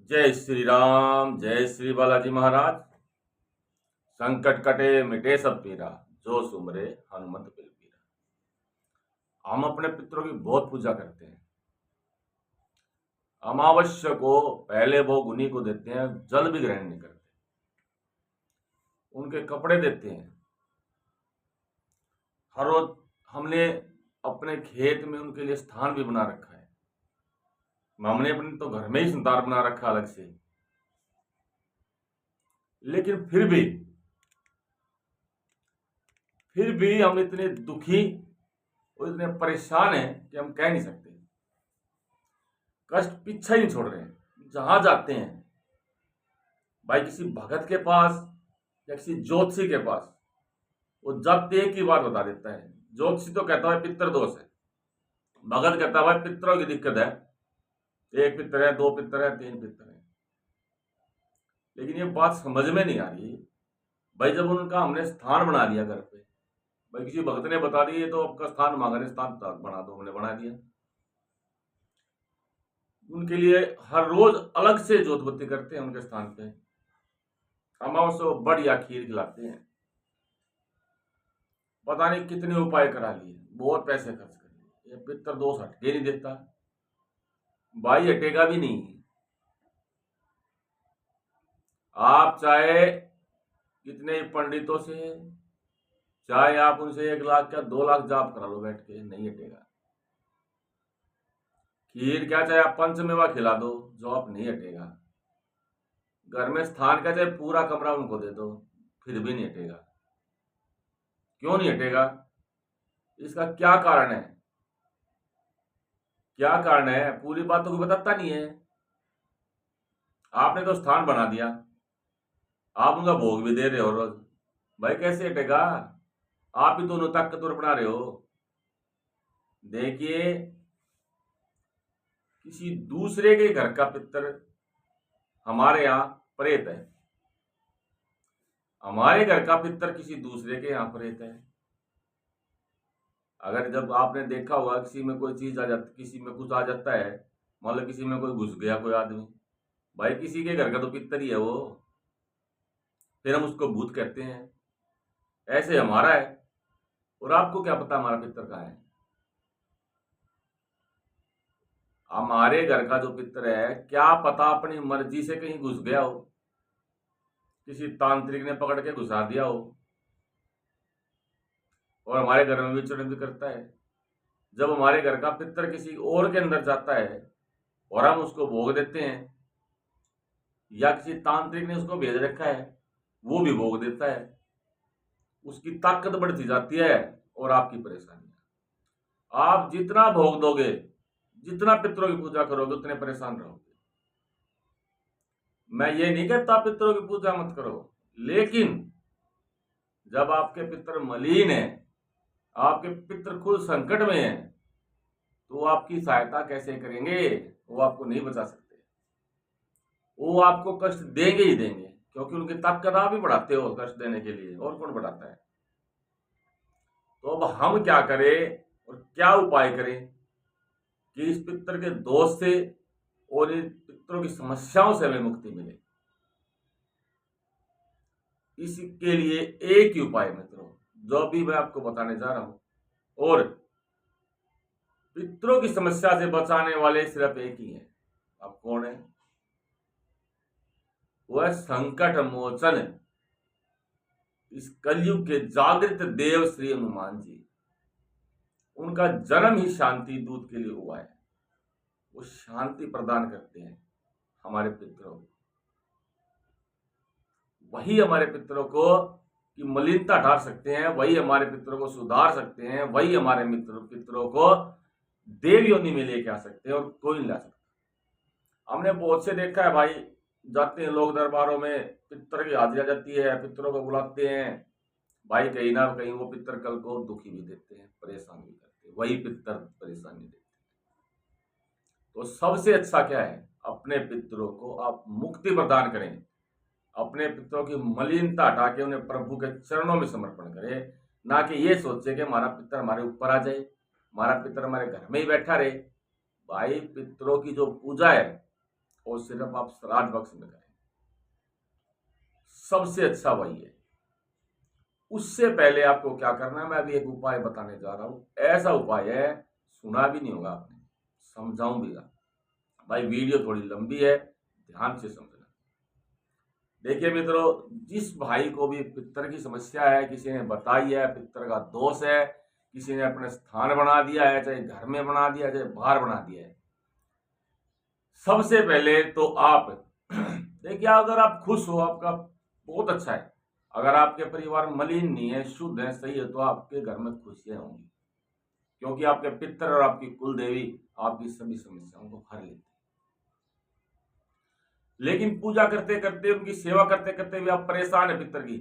जय श्री राम, जय श्री बालाजी महाराज। संकट कटे मिटे सब पीरा, जो सुमरे हनुमत बलबीरा। हम अपने पितरों की बहुत पूजा करते हैं। अमावस्या को पहले भोग उन्हीं को देते हैं, जल भी ग्रहण नहीं करते, उनके कपड़े देते हैं। हर रोज हमने अपने खेत में उनके लिए स्थान भी बना रखा है। हमने अपने तो घर में ही संतान बना रखा अलग से, लेकिन फिर भी हम इतने दुखी और इतने परेशान हैं कि हम कह नहीं सकते। कष्ट पीछा ही नहीं छोड़ रहे हैं। जहां जाते हैं भाई, किसी भगत के पास या किसी ज्योतिषी के पास, वो जब एक ही बात बता देता है। ज्योतिषी तो कहता है पितर दोष है, भगत कहता है भाई पितरों की दिक्कत है, एक पितर है, दो पितर है, तीन पितर है। लेकिन ये बात समझ में नहीं आ रही भाई, जब उनका हमने स्थान बना दिया घर पे, भाई किसी भक्त ने बता दिया ये तो आपका स्थान मांग रहे, स्थान बना दो, हमने बना दिया। उनके लिए हर रोज अलग से जोत बत्ती करते हैं उनके स्थान पे। अमावस्या बढ़िया खीर खिलाते हैं, पता नहीं कितने उपाय करा लिए, बहुत पैसे खर्च कर लिए, ये पितर दोष हटके नहीं देता भाई, हटेगा भी नहीं। आप चाहे कितने ही पंडितों से, चाहे आप उनसे 1 लाख या 2 लाख जाप करा लो बैठ के, नहीं हटेगा। खीर क्या, चाहे आप पंचमेवा खिला दो, जाप नहीं हटेगा। घर में स्थान का चाहे पूरा कमरा उनको दे दो, फिर भी नहीं हटेगा। क्यों नहीं हटेगा? इसका क्या कारण है? क्या कारण है? पूरी बात तो कोई बताता नहीं है। आपने तो स्थान बना दिया, आप उनका भोग भी दे रहे हो रोज, भाई कैसे हटेगा? आप ही दोनों ताकतवर बना रहे हो। देखिए, किसी दूसरे के घर का पितर हमारे यहाँ प्रेत है, हमारे घर का पितर किसी दूसरे के यहाँ प्रेत है। अगर जब आपने देखा होगा किसी में कोई चीज आ जाती, किसी में कुछ आ जाता है, मान लो किसी में कोई घुस गया कोई आदमी, भाई किसी के घर का तो पितर ही है वो, फिर हम उसको भूत कहते हैं। ऐसे हमारा है, और आपको क्या पता हमारा पितर कहाँ है? हमारे घर का जो पितर है, क्या पता अपनी मर्जी से कहीं घुस गया हो, किसी तांत्रिक ने पकड़ के घुसा दिया हो, और हमारे घर में विचरण भी करता है। जब हमारे घर का पितर किसी और के अंदर जाता है और हम उसको भोग देते हैं, या किसी तांत्रिक ने उसको भेज रखा है, वो भी भोग देता है, उसकी ताकत बढ़ती जाती है और आपकी परेशानी। आप जितना भोग दोगे, जितना पितरों की पूजा करोगे, उतने परेशान रहोगे। मैं ये नहीं कहता पितरों की पूजा मत करो, लेकिन जब आपके पितर मलिन है, आपके पितर खुद संकट में है, तो वो आपकी सहायता कैसे करेंगे? वो आपको नहीं बचा सकते, वो आपको कष्ट देंगे ही देंगे, क्योंकि उनकी ताकत आप ही बढ़ाते हो कष्ट देने के लिए, और कौन बढ़ाता है? तो अब हम क्या करें और क्या उपाय करें कि इस पितर के दोष से और इन पितरों की समस्याओं से हमें मुक्ति मिले? इसके लिए एक ही उपाय मित्रों, जो भी मैं आपको बताने जा रहा हूं, और पितरों की समस्या से बचाने वाले सिर्फ एक ही है। अब कौन है? वह संकट मोचन, इस कलयुग के जागृत देव श्री हनुमान जी। उनका जन्म ही शांति दूत के लिए हुआ है। वो शांति प्रदान करते हैं हमारे पितरों को। वही हमारे पितरों को की मलिनता हटा सकते हैं, वही हमारे पितरों को सुधार सकते हैं, वही हमारे पितरों को देव योनि में लेके आ सकते हैं, और कोई नहीं ला सकता। हमने बहुत से देखा है भाई, जाते हैं लोग दरबारों में, पितर की हाजिरी आ जाती है, पितरों को बुलाते हैं, भाई कहीं ना कहीं वो पितर कल को दुखी भी देते हैं, परेशान भी करते हैं, वही पितर परेशानी देते हैं। तो सबसे अच्छा क्या है? अपने पितरों को आप मुक्ति प्रदान करें, अपने पितरों की मलिनता हटा के उन्हें प्रभु के चरणों में समर्पण करें, ना कि ये सोचे कि हमारा पितर हमारे ऊपर आ जाए, हमारा पितर हमारे घर में ही बैठा रहे। भाई पितरों की जो पूजा है, और सिर्फ आप श्राद्ध पक्ष में करें, सबसे अच्छा वही है। उससे पहले आपको क्या करना है, मैं अभी एक उपाय बताने जा रहा हूं। ऐसा उपाय है, सुना भी नहीं होगा आपने, समझाऊं भी ना भाई, वीडियो थोड़ी लंबी है, ध्यान से समझना। देखिए मित्रों, जिस भाई को भी पित्तर की समस्या है, किसी ने बताई है पित्तर का दोष है, किसी ने अपने स्थान बना दिया है, चाहे घर में बना दिया चाहे बाहर बना दिया है, सबसे पहले तो आप देखिए, अगर आप खुश हो आपका बहुत अच्छा है। अगर आपके परिवार मलिन नहीं है, शुद्ध है, सही है, तो आपके घर में खुशियां होंगी, क्योंकि आपके पितर और आपकी कुल देवी आपकी सभी समस्याओं को हर लेते हैं। लेकिन पूजा करते करते, उनकी सेवा करते करते भी आप परेशान है पितर की,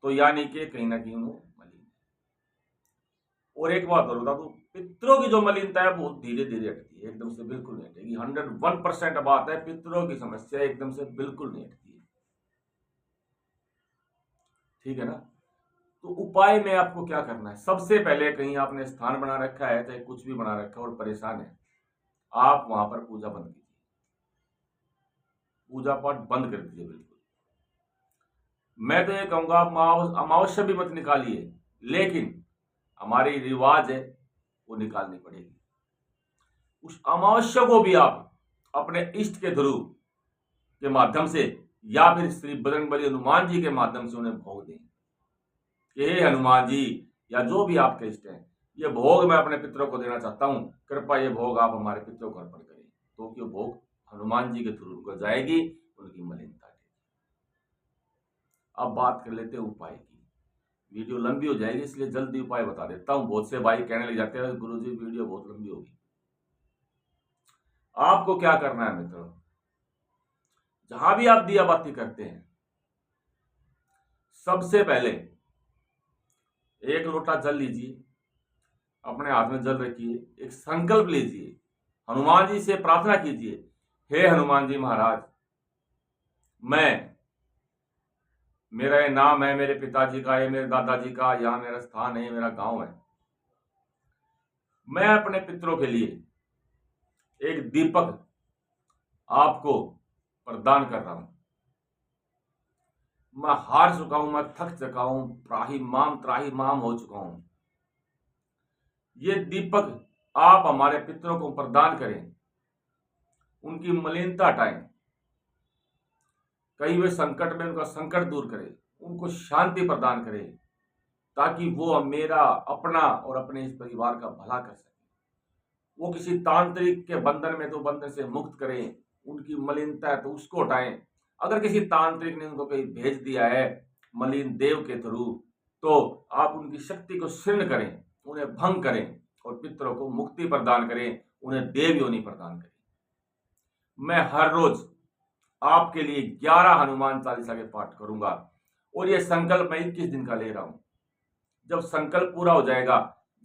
तो यानी कि कहीं ना कहीं वो मलिन है। और एक बात और बता दूं, पितरों की जो मलिनता है बहुत धीरे धीरे हटती है, एकदम से बिल्कुल नहीं हटेगी। 101% बात है, पितरों की समस्या एकदम से बिल्कुल नहीं हटती है, ठीक है ना। तो उपाय में आपको क्या करना है, सबसे पहले कहीं आपने स्थान बना रखा है, चाहे कुछ भी बना रखा है और परेशान है, आप वहां पर पूजा बंद कीजिए, पूजा पाठ बंद कर दीजिए बिल्कुल। मैं तो ये कहूंगा, आप अमावस्या भी मत निकालिए, लेकिन हमारी रिवाज है वो निकालनी पड़ेगी। उस अमावस्या को भी आप अपने इष्ट के थ्रू के माध्यम से या फिर श्री बजरंगबली हनुमान जी के माध्यम से उन्हें भोग दें कि हे हनुमान जी, या जो भी आपके इष्ट हैं, ये भोग मैं अपने पितरों को देना चाहता हूं, कृपया ये भोग आप हमारे पितरों को अर्पण करें। तो कि भोग हनुमान जी के थ्रू उनको जाएगी, उनकी मलिनता। अब बात कर लेते हैं उपाय की, वीडियो लंबी हो जाएगी इसलिए जल्दी उपाय बता देता हूं। बहुत से भाई कहने लग जाते हैं गुरुजी वीडियो बहुत लंबी होगी। आपको क्या करना है मित्रों, जहां भी आप दिया बाती करते हैं, सबसे पहले एक लोटा जल लीजिए, अपने हाथ में जल रखिए, एक संकल्प लीजिए, हनुमान जी से प्रार्थना कीजिए, हे हनुमान जी महाराज, मेरा ये नाम है, मेरे पिताजी का, ये मेरे दादाजी का, यहाँ मेरा स्थान है, मेरा गांव है, मैं अपने पितरों के लिए एक दीपक आपको प्रदान कर रहा हूं। मैं हार चुका हूं, मैं थक चुका हूं, त्राही माम हो चुका हूं। ये दीपक आप हमारे पितरों को प्रदान करें, उनकी मलिनता हटाएं, कहीं वे संकट में उनका संकट दूर करें, उनको शांति प्रदान करें, ताकि वो मेरा अपना और अपने इस परिवार का भला कर सके। वो किसी तांत्रिक के बंधन में तो बंधन से मुक्त करें, उनकी मलिनता है तो उसको हटाएं। अगर किसी तांत्रिक ने उनको कहीं भेज दिया है मलिन देव के थ्रू, तो आप उनकी शक्ति को क्षीण करें, उन्हें भंग करें और पितरों को मुक्ति प्रदान करें, उन्हें देव योनि प्रदान करें। मैं हर रोज आपके लिए 11 हनुमान चालीसा के पाठ करूंगा, और यह संकल्प मैं 21 दिन का ले रहा हूं। जब संकल्प पूरा हो जाएगा,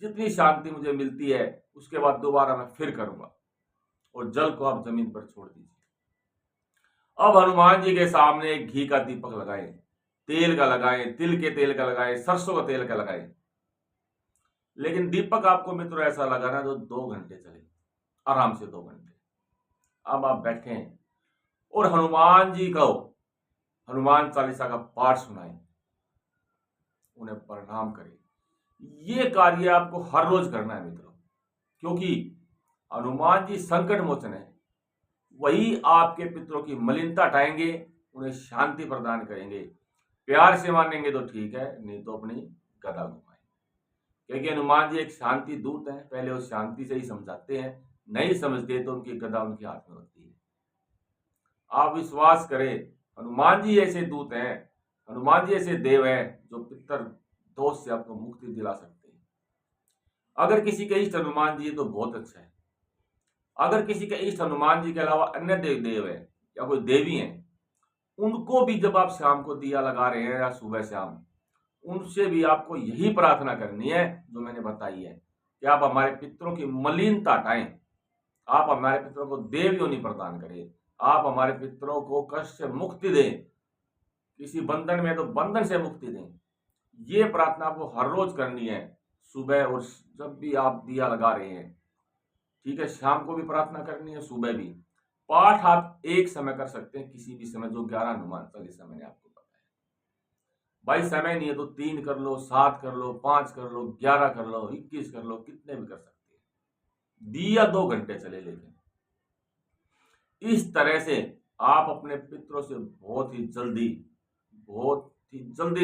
जितनी शांति मुझे मिलती है, उसके बाद दोबारा मैं फिर करूंगा। और जल को आप जमीन पर छोड़ दीजिए। अब हनुमान जी के सामने एक घी का दीपक लगाएं, तेल का लगाएं, तिल के तेल का लगाएं, सरसों का तेल का लगाएं। लेकिन दीपक आपको मित्रों ऐसा लगाना जो 2 घंटे चले, आराम से 2 घंटे। अब आप बैठे हैं और हनुमान जी को हनुमान चालीसा का पाठ सुनाएं, उन्हें प्रणाम करें। ये कार्य आपको हर रोज करना है मित्रों, क्योंकि हनुमान जी संकट मोचन है। वही आपके पितरों की मलिनता हटाएंगे, उन्हें शांति प्रदान करेंगे। प्यार से मानेंगे तो ठीक है, नहीं तो अपनी गदा घुमाएं, क्योंकि हनुमान जी एक शांति दूत है। पहले वो शांति से ही समझाते हैं, नहीं समझते तो उनकी गदा उनके हाथ में होती है। आप विश्वास करें, हनुमान जी ऐसे दूत हैं, हनुमान जी ऐसे देव हैं जो पितर दोष से आपको मुक्ति दिला सकते हैं। अगर किसी के इष्ट हनुमान जी तो बहुत अच्छा है। अगर किसी के इष्ट हनुमान जी के अलावा अन्य देव है या कोई देवी है, उनको भी जब आप शाम को दिया लगा रहे हैं या सुबह शाम, उनसे भी आपको यही प्रार्थना करनी है जो मैंने बताई है कि आप हमारे पितरों की मलिनता हटाएं, आप हमारे पितरों को देव योनि प्रदान करें, आप हमारे पितरों को कष्ट से मुक्ति दें, किसी बंधन में तो बंधन से मुक्ति दें। ये प्रार्थना आपको हर रोज करनी है, सुबह और जब भी आप दिया लगा रहे हैं, ठीक है। शाम को भी प्रार्थना करनी है, सुबह भी। पाठ आप एक समय कर सकते हैं, किसी भी समय, जो 11 हनुमान चालीसा मैंने आपको बताया। भाई समय नहीं है तो 3 कर लो, 7 कर लो, 5 कर लो, 11 कर लो, 21 कर लो, कितने भी कर सकते हैं, दिया 2 घंटे चले। लेकिन इस तरह से आप अपने पितरों से बहुत ही जल्दी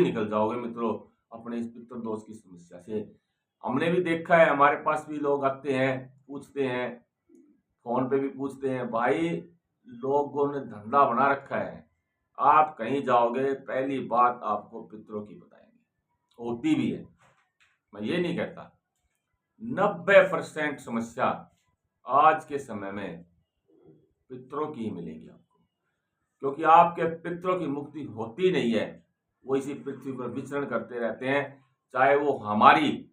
निकल जाओगे मित्रों, अपने इस पितृ दोष की समस्या से। हमने भी देखा है, हमारे पास भी लोग आते हैं, पूछते हैं, फोन पे भी पूछते हैं। भाई लोगों ने धंधा बना रखा है, आप कहीं जाओगे पहली बात आपको पितरों की बताएंगे, होती भी है, मैं ये नहीं कहता। 90% समस्या आज के समय में पितरों की ही मिलेगी आपको, क्योंकि आपके पितरों की मुक्ति होती नहीं है। वो इसी पृथ्वी पर विचरण करते रहते हैं, चाहे वो हमारी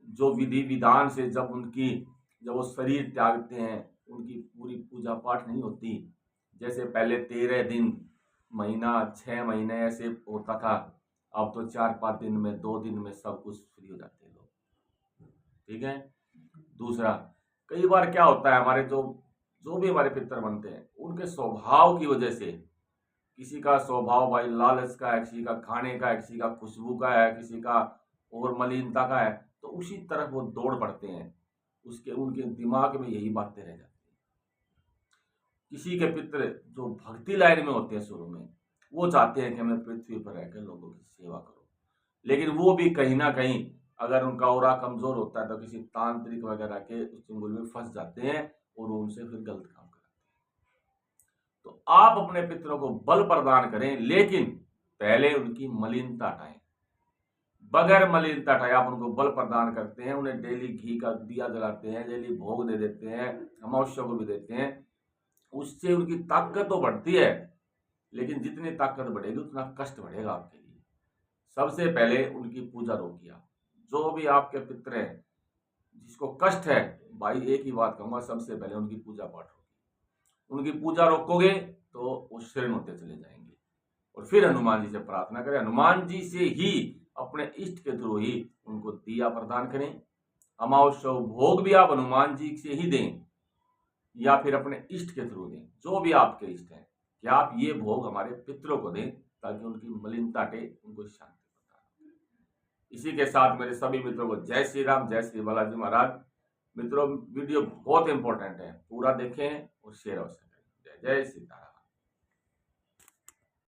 जो विधि विधान से जब वो शरीर त्यागते हैं, उनकी पूरी पूजा पाठ नहीं होती। जैसे पहले 13 दिन, महीना, 6 महीने ऐसे होता था, अब तो 4-5 दिन में, 2 दिन में सब कुछ फ्री हो जाते हैं लोग। ठीक है। दूसरा, कई बार क्या होता है, हमारे जो भी हमारे पितर बनते हैं, उनके स्वभाव की वजह से, किसी का स्वभाव भाई लालच का है, किसी का खाने का है, किसी का खुशबू का है, किसी का और मलिनता का है, तो उसी तरफ वो दौड़ पड़ते हैं, उनके दिमाग में यही बातें रह जाती हैं। किसी के पितर जो भक्ति लाइन में होते हैं शुरू में, वो चाहते हैं कि मैं पृथ्वी पर रहकर लोगों की सेवा करूं, लेकिन वो भी कहीं ना कहीं अगर उनका औरा कमजोर होता है तो किसी तांत्रिक वगैरह के उस चुंगल में फंस जाते हैं और उनसे फिर गलत काम कराते हैं। तो आप अपने पितरों को बल प्रदान करें, लेकिन पहले उनकी मलिनता हटाएं। बगैर मलिनता हटाए आप उनको बल प्रदान करते हैं, उन्हें डेली घी का दिया जलाते हैं, डेली भोग दे देते हैं, अमावस्या को भी देते हैं, उससे उनकी ताकत तो बढ़ती है, लेकिन जितनी ताकत बढ़ेगी उतना कष्ट बढ़ेगा आपके लिए। सबसे पहले उनकी पूजा रोकिए। जो भी आपके पितर हैं जिसको कष्ट है, भाई एक ही बात कहूंगा, सबसे पहले उनकी पूजा पाठ होगी। उनकी पूजा रोकोगे तो वो शरण होते चले जाएंगे। और फिर हनुमान जी से प्रार्थना करें, हनुमान जी से ही, अपने इष्ट के थ्रू ही उनको दिया प्रदान करें। अमावस्या भोग भी आप हनुमान जी से ही दें या फिर अपने इष्ट के थ्रू दें, जो भी आपके इष्ट हैं, कि आप ये भोग हमारे पितरों को दें ताकि उनकी मलिनता हटे, उनको शांति प्रदान करें। इसी के साथ मेरे सभी मित्रों को जय श्री राम, जय श्री बालाजी महाराज। मित्रों वीडियो बहुत इंपॉर्टेंट है, पूरा देखें और शेयर अवश्य करें। जय जय सीताराम।